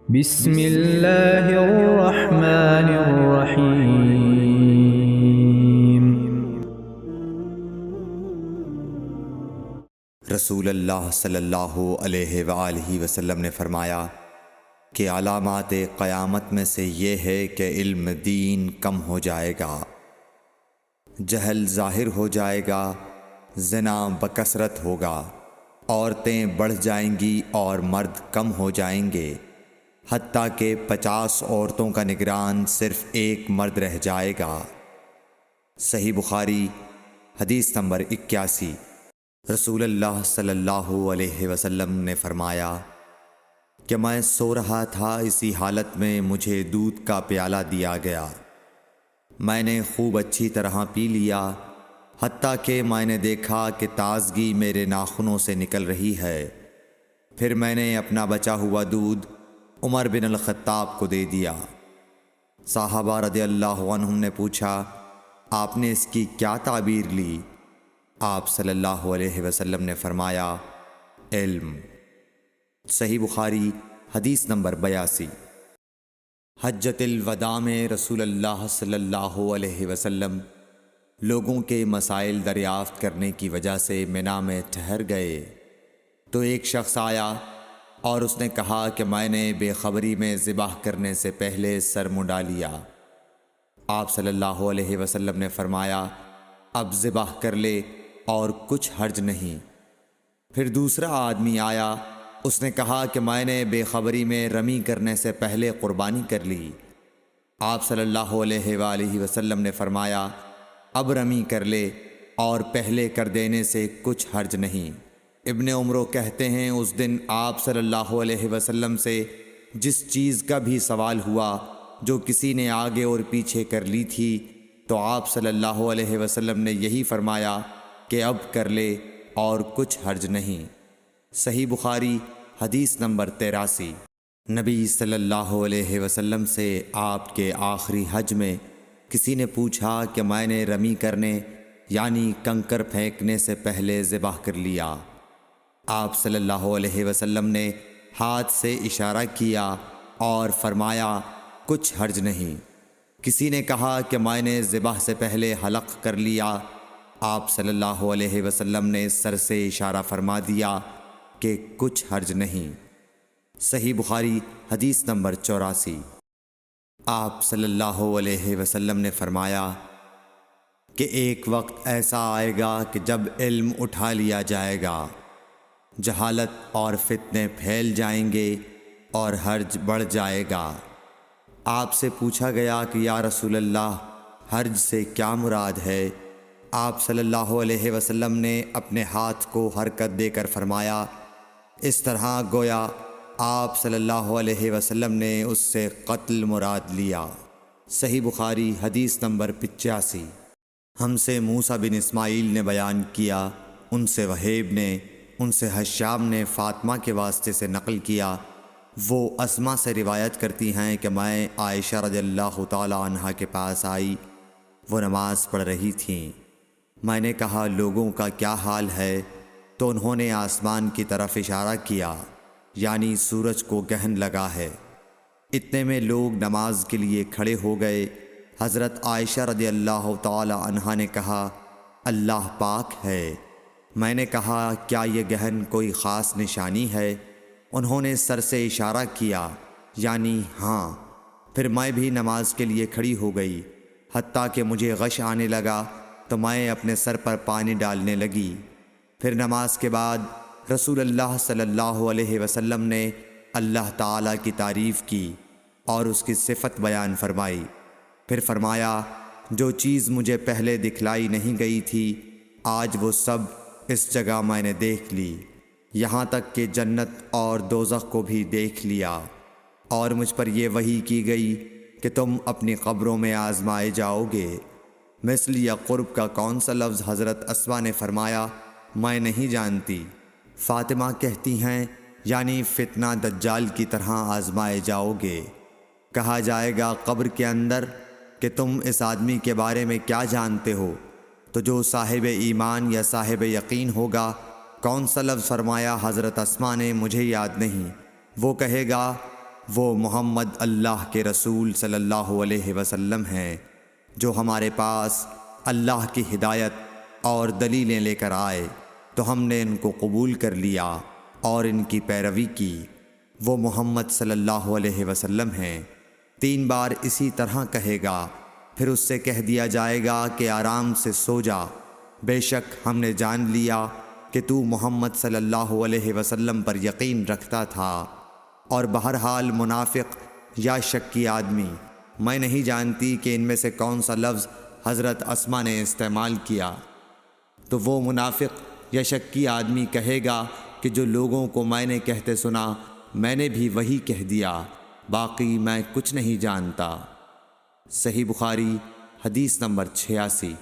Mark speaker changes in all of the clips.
Speaker 1: بسم اللہ الرحمن الرحیم۔
Speaker 2: رسول اللہ صلی اللہ علیہ وآلہ وسلم نے فرمایا کہ علامات قیامت میں سے یہ ہے کہ علم دین کم ہو جائے گا، جہل ظاہر ہو جائے گا، زنا بکثرت ہوگا، عورتیں بڑھ جائیں گی اور مرد کم ہو جائیں گے، حتیٰ کہ 50 عورتوں کا نگران صرف ایک مرد رہ جائے گا۔ صحیح بخاری حدیث نمبر 81۔ رسول اللہ صلی اللہ علیہ وسلم نے فرمایا کہ میں سو رہا تھا، اسی حالت میں مجھے دودھ کا پیالہ دیا گیا، میں نے خوب اچھی طرح پی لیا، حتیٰ کہ میں نے دیکھا کہ تازگی میرے ناخنوں سے نکل رہی ہے۔ پھر میں نے اپنا بچا ہوا دودھ عمر بن الخطاب کو دے دیا۔ صحابہ رضی اللہ عنہم نے پوچھا، آپ نے اس کی کیا تعبیر لی؟ آپ صلی اللہ علیہ وسلم نے فرمایا، علم۔ صحیح بخاری حدیث نمبر 82۔ حجۃ الوداع میں رسول اللہ صلی اللہ علیہ وسلم لوگوں کے مسائل دریافت کرنے کی وجہ سے منا میں ٹھہر گئے تو ایک شخص آیا اور اس نے کہا کہ میں نے بے خبری میں ذبح کرنے سے پہلے سر منڈا لیا۔ آپ صلی اللہ علیہ وسلم نے فرمایا، اب ذبح کر لے اور کچھ حرج نہیں۔ پھر دوسرا آدمی آیا، اس نے کہا کہ میں نے بے خبری میں رمی کرنے سے پہلے قربانی کر لی۔ آپ صلی اللہ علیہ وآلہ وسلم نے فرمایا، اب رمی کر لے اور پہلے کر دینے سے کچھ حرج نہیں۔ ابن عمرو کہتے ہیں، اس دن آپ صلی اللہ علیہ وسلم سے جس چیز کا بھی سوال ہوا جو کسی نے آگے اور پیچھے کر لی تھی، تو آپ صلی اللہ علیہ وسلم نے یہی فرمایا کہ اب کر لے اور کچھ حرج نہیں۔ صحیح بخاری حدیث نمبر 83۔ نبی صلی اللہ علیہ وسلم سے آپ کے آخری حج میں کسی نے پوچھا کہ میں نے رمی کرنے یعنی کنکر پھینکنے سے پہلے ذبح کر لیا۔ آپ صلی اللہ علیہ وسلم نے ہاتھ سے اشارہ کیا اور فرمایا، کچھ حرج نہیں۔ کسی نے کہا کہ میں نے ذبح سے پہلے حلق کر لیا۔ آپ صلی اللہ علیہ وسلم نے سر سے اشارہ فرما دیا کہ کچھ حرج نہیں۔ صحیح بخاری حدیث نمبر 84۔ آپ صلی اللہ علیہ وسلم نے فرمایا کہ ایک وقت ایسا آئے گا کہ جب علم اٹھا لیا جائے گا، جہالت اور فتنے پھیل جائیں گے اور حرج بڑھ جائے گا۔ آپ سے پوچھا گیا کہ یا رسول اللہ، حرج سے کیا مراد ہے؟ آپ صلی اللہ علیہ وسلم نے اپنے ہاتھ کو حرکت دے کر فرمایا، اس طرح گویا آپ صلی اللہ علیہ وسلم نے اس سے قتل مراد لیا۔ صحیح بخاری حدیث نمبر 85۔ ہم سے موسیٰ بن اسماعیل نے بیان کیا، ان سے وہیب نے، ان سے حشام نے فاطمہ کے واسطے سے نقل کیا، وہ اسما سے روایت کرتی ہیں کہ میں عائشہ رضی اللہ تعالی عنہا کے پاس آئی، وہ نماز پڑھ رہی تھیں۔ میں نے کہا، لوگوں کا کیا حال ہے؟ تو انہوں نے آسمان کی طرف اشارہ کیا، یعنی سورج کو گہن لگا ہے۔ اتنے میں لوگ نماز کے لیے کھڑے ہو گئے۔ حضرت عائشہ رضی اللہ تعالی عنہا نے کہا، اللہ پاک ہے۔ میں نے کہا، کیا یہ گہن کوئی خاص نشانی ہے؟ انہوں نے سر سے اشارہ کیا، یعنی ہاں۔ پھر میں بھی نماز کے لیے کھڑی ہو گئی، حتیٰ کہ مجھے غش آنے لگا تو میں اپنے سر پر پانی ڈالنے لگی۔ پھر نماز کے بعد رسول اللہ صلی اللہ علیہ وسلم نے اللہ تعالیٰ کی تعریف کی اور اس کی صفت بیان فرمائی۔ پھر فرمایا، جو چیز مجھے پہلے دکھلائی نہیں گئی تھی، آج وہ سب اس جگہ میں نے دیکھ لی، یہاں تک کہ جنت اور دوزخ کو بھی دیکھ لیا، اور مجھ پر یہ وحی کی گئی کہ تم اپنی قبروں میں آزمائے جاؤ گے۔ مثل یا قرب کا کون سا لفظ؟ حضرت اسما نے فرمایا، میں نہیں جانتی۔ فاطمہ کہتی ہیں، یعنی فتنہ دجال کی طرح آزمائے جاؤ گے۔ کہا جائے گا قبر کے اندر کہ تم اس آدمی کے بارے میں کیا جانتے ہو؟ تو جو صاحب ایمان یا صاحب یقین ہوگا، کون سا لفظ فرمایا؟ حضرت اسما نے، مجھے یاد نہیں۔ وہ کہے گا، وہ محمد اللہ کے رسول صلی اللہ علیہ وسلم ہیں جو ہمارے پاس اللہ کی ہدایت اور دلیلیں لے کر آئے تو ہم نے ان کو قبول کر لیا اور ان کی پیروی کی۔ وہ محمد صلی اللہ علیہ وسلم ہیں۔ 3 بار اسی طرح کہے گا، پھر اس سے کہہ دیا جائے گا کہ آرام سے سو جا، بے شک ہم نے جان لیا کہ تو محمد صلی اللہ علیہ وسلم پر یقین رکھتا تھا۔ اور بہرحال منافق یا شکی آدمی، میں نہیں جانتی کہ ان میں سے کون سا لفظ حضرت اسما نے استعمال کیا، تو وہ منافق یا شکی آدمی کہے گا کہ جو لوگوں کو میں نے کہتے سنا میں نے بھی وہی کہہ دیا، باقی میں کچھ نہیں جانتا۔ صحیح بخاری حدیث نمبر 86۔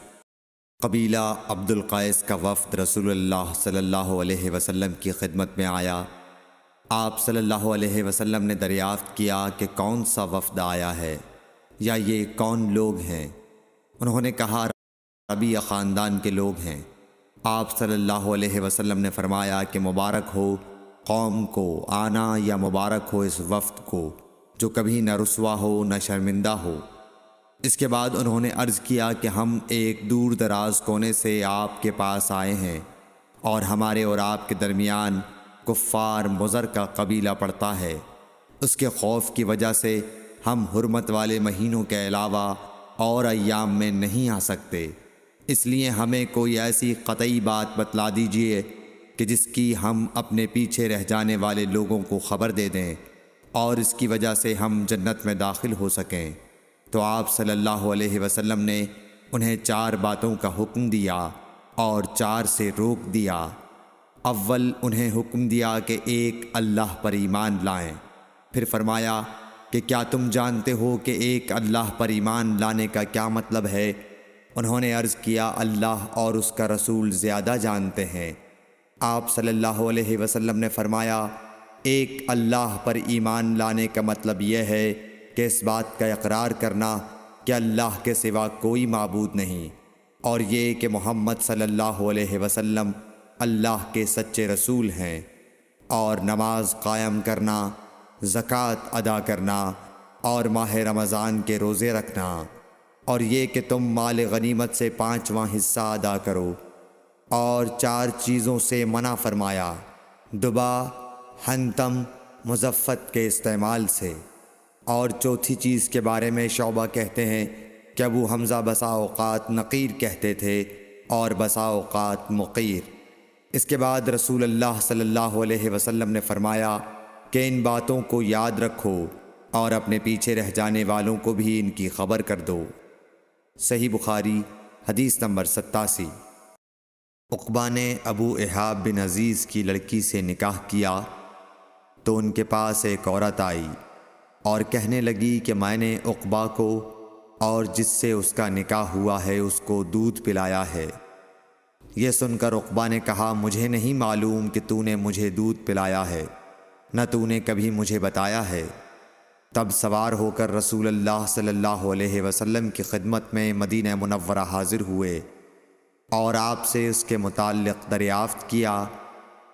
Speaker 2: قبیلہ عبد القیس کا وفد رسول اللہ صلی اللہ علیہ وسلم کی خدمت میں آیا۔ آپ صلی اللہ علیہ وسلم نے دریافت کیا کہ کون سا وفد آیا ہے یا یہ کون لوگ ہیں؟ انہوں نے کہا ربیہ خاندان کے لوگ ہیں۔ آپ صلی اللہ علیہ وسلم نے فرمایا کہ مبارک ہو قوم کو آنا یا مبارک ہو اس وفد کو جو کبھی نہ رسوا ہو نہ شرمندہ ہو۔ اس کے بعد انہوں نے عرض کیا کہ ہم ایک دور دراز کونے سے آپ کے پاس آئے ہیں اور ہمارے اور آپ کے درمیان کفار مضر کا قبیلہ پڑتا ہے۔ اس کے خوف کی وجہ سے ہم حرمت والے مہینوں کے علاوہ اور ایام میں نہیں آ سکتے، اس لیے ہمیں کوئی ایسی قطعی بات بتلا دیجئے کہ جس کی ہم اپنے پیچھے رہ جانے والے لوگوں کو خبر دے دیں اور اس کی وجہ سے ہم جنت میں داخل ہو سکیں۔ تو آپ صلی اللہ علیہ وسلم نے انہیں 4 باتوں کا حکم دیا اور 4 سے روک دیا۔ اول انہیں حکم دیا کہ ایک اللہ پر ایمان لائیں، پھر فرمایا کہ کیا تم جانتے ہو کہ ایک اللہ پر ایمان لانے کا کیا مطلب ہے؟ انہوں نے عرض کیا اللہ اور اس کا رسول زیادہ جانتے ہیں۔ آپ صلی اللہ علیہ وسلم نے فرمایا ایک اللہ پر ایمان لانے کا مطلب یہ ہے کہ اس بات کا اقرار کرنا کہ اللہ کے سوا کوئی معبود نہیں، اور یہ کہ محمد صلی اللہ علیہ وسلم اللہ کے سچے رسول ہیں، اور نماز قائم کرنا، زکوٰۃ ادا کرنا اور ماہ رمضان کے روزے رکھنا، اور یہ کہ تم مال غنیمت سے 5واں حصہ ادا کرو، اور 4 چیزوں سے منع فرمایا، دبا، حنتم، مزفت کے استعمال سے۔ اور چوتھی چیز کے بارے میں شعبہ کہتے ہیں کہ ابو حمزہ بسا اوقات نقیر کہتے تھے اور بسا اوقات مقیر۔ اس کے بعد رسول اللہ صلی اللہ علیہ وسلم نے فرمایا کہ ان باتوں کو یاد رکھو اور اپنے پیچھے رہ جانے والوں کو بھی ان کی خبر کر دو۔ صحیح بخاری حدیث نمبر 87۔ عقبہ نے ابو احاب بن عزیز کی لڑکی سے نکاح کیا تو ان کے پاس ایک عورت آئی اور کہنے لگی کہ میں نے عقبہ کو اور جس سے اس کا نکاح ہوا ہے اس کو دودھ پلایا ہے۔ یہ سن کر عقبہ نے کہا مجھے نہیں معلوم کہ تو نے مجھے دودھ پلایا ہے، نہ تو نے کبھی مجھے بتایا ہے۔ تب سوار ہو کر رسول اللہ صلی اللہ علیہ وسلم کی خدمت میں مدینہ منورہ حاضر ہوئے اور آپ سے اس کے متعلق دریافت کیا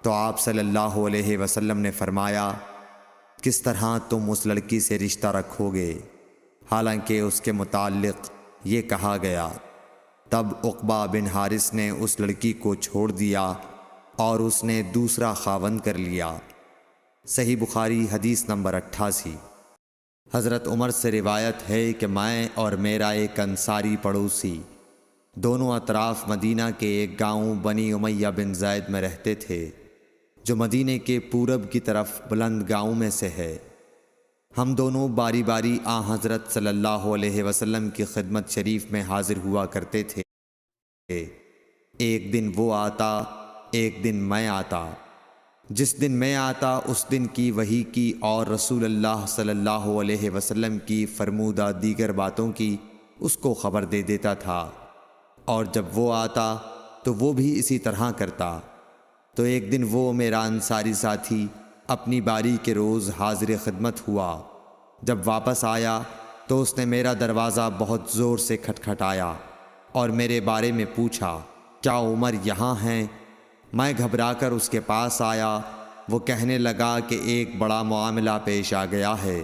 Speaker 2: تو آپ صلی اللہ علیہ وسلم نے فرمایا کس طرح تم اس لڑکی سے رشتہ رکھو گے، حالانکہ اس کے متعلق یہ کہا گیا۔ تب عقبہ بن حارث نے اس لڑکی کو چھوڑ دیا اور اس نے دوسرا خاوند کر لیا۔ صحیح بخاری حدیث نمبر 88۔ حضرت عمر سے روایت ہے کہ میں اور میرا ایک انصاری پڑوسی دونوں اطراف مدینہ کے ایک گاؤں بنی امیہ بن زید میں رہتے تھے جو مدینے کے پورب کی طرف بلند گاؤں میں سے ہے۔ ہم دونوں باری باری حضرت صلی اللہ علیہ وسلم کی خدمت شریف میں حاضر ہوا کرتے تھے۔ ایک دن وہ آتا، ایک دن میں آتا۔ جس دن میں آتا اس دن کی وحی کی اور رسول اللہ صلی اللہ علیہ وسلم کی فرمودہ دیگر باتوں کی اس کو خبر دے دیتا تھا، اور جب وہ آتا تو وہ بھی اسی طرح کرتا۔ تو ایک دن وہ میرا انصاری ساتھی اپنی باری کے روز حاضر خدمت ہوا۔ جب واپس آیا تو اس نے میرا دروازہ بہت زور سے کھٹکھٹایا اور میرے بارے میں پوچھا کیا عمر یہاں ہیں؟ میں گھبرا کر اس کے پاس آیا وہ کہنے لگا کہ ایک بڑا معاملہ پیش آ گیا ہے،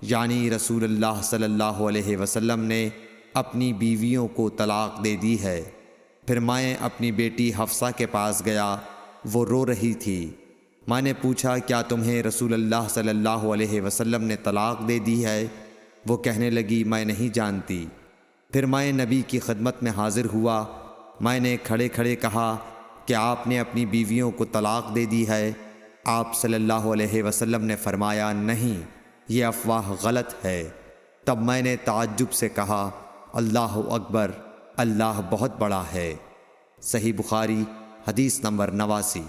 Speaker 2: یعنی رسول اللہ صلی اللہ علیہ وسلم نے اپنی بیویوں کو طلاق دے دی ہے۔ پھر میں اپنی بیٹی حفصہ کے پاس گیا، وہ رو رہی تھی۔ میں نے پوچھا کیا تمہیں رسول اللہ صلی اللہ علیہ وسلم نے طلاق دے دی ہے؟ وہ کہنے لگی میں نہیں جانتی۔ پھر میں نبی کی خدمت میں حاضر ہوا۔ میں نے کھڑے کھڑے کہا کہ آپ نے اپنی بیویوں کو طلاق دے دی ہے؟ آپ صلی اللہ علیہ وسلم نے فرمایا نہیں، یہ افواہ غلط ہے۔ تب میں نے تعجب سے کہا اللہ اکبر، اللہ بہت بڑا ہے۔ صحیح بخاری حدیث نمبر 89۔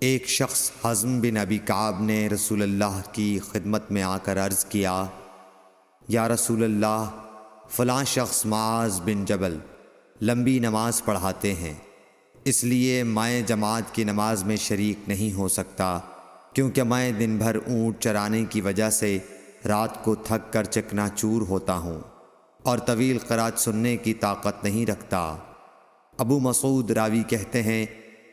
Speaker 2: ایک شخص حزم بن ابی کعب نے رسول اللہ کی خدمت میں آ کر عرض کیا یا رسول اللہ، فلاں شخص معاذ بن جبل لمبی نماز پڑھاتے ہیں، اس لیے میں جماعت کی نماز میں شریک نہیں ہو سکتا، کیونکہ میں دن بھر اونٹ چرانے کی وجہ سے رات کو تھک کر چکنا چور ہوتا ہوں اور طویل قرات سننے کی طاقت نہیں رکھتا۔ ابو مسعود راوی کہتے ہیں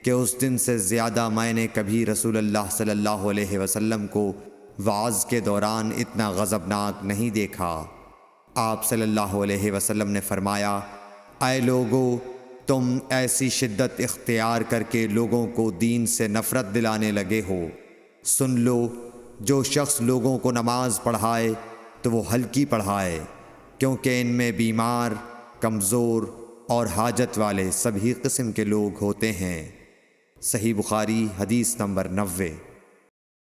Speaker 2: کہ اس دن سے زیادہ میں نے کبھی رسول اللہ صلی اللہ علیہ وسلم کو وعظ کے دوران اتنا غضبناک نہیں دیکھا۔ آپ صلی اللہ علیہ وسلم نے فرمایا اے لوگو، تم ایسی شدت اختیار کر کے لوگوں کو دین سے نفرت دلانے لگے ہو۔ سن لو، جو شخص لوگوں کو نماز پڑھائے تو وہ ہلکی پڑھائے، کیونکہ ان میں بیمار، کمزور اور حاجت والے سبھی قسم کے لوگ ہوتے ہیں۔ صحیح بخاری حدیث نمبر 90۔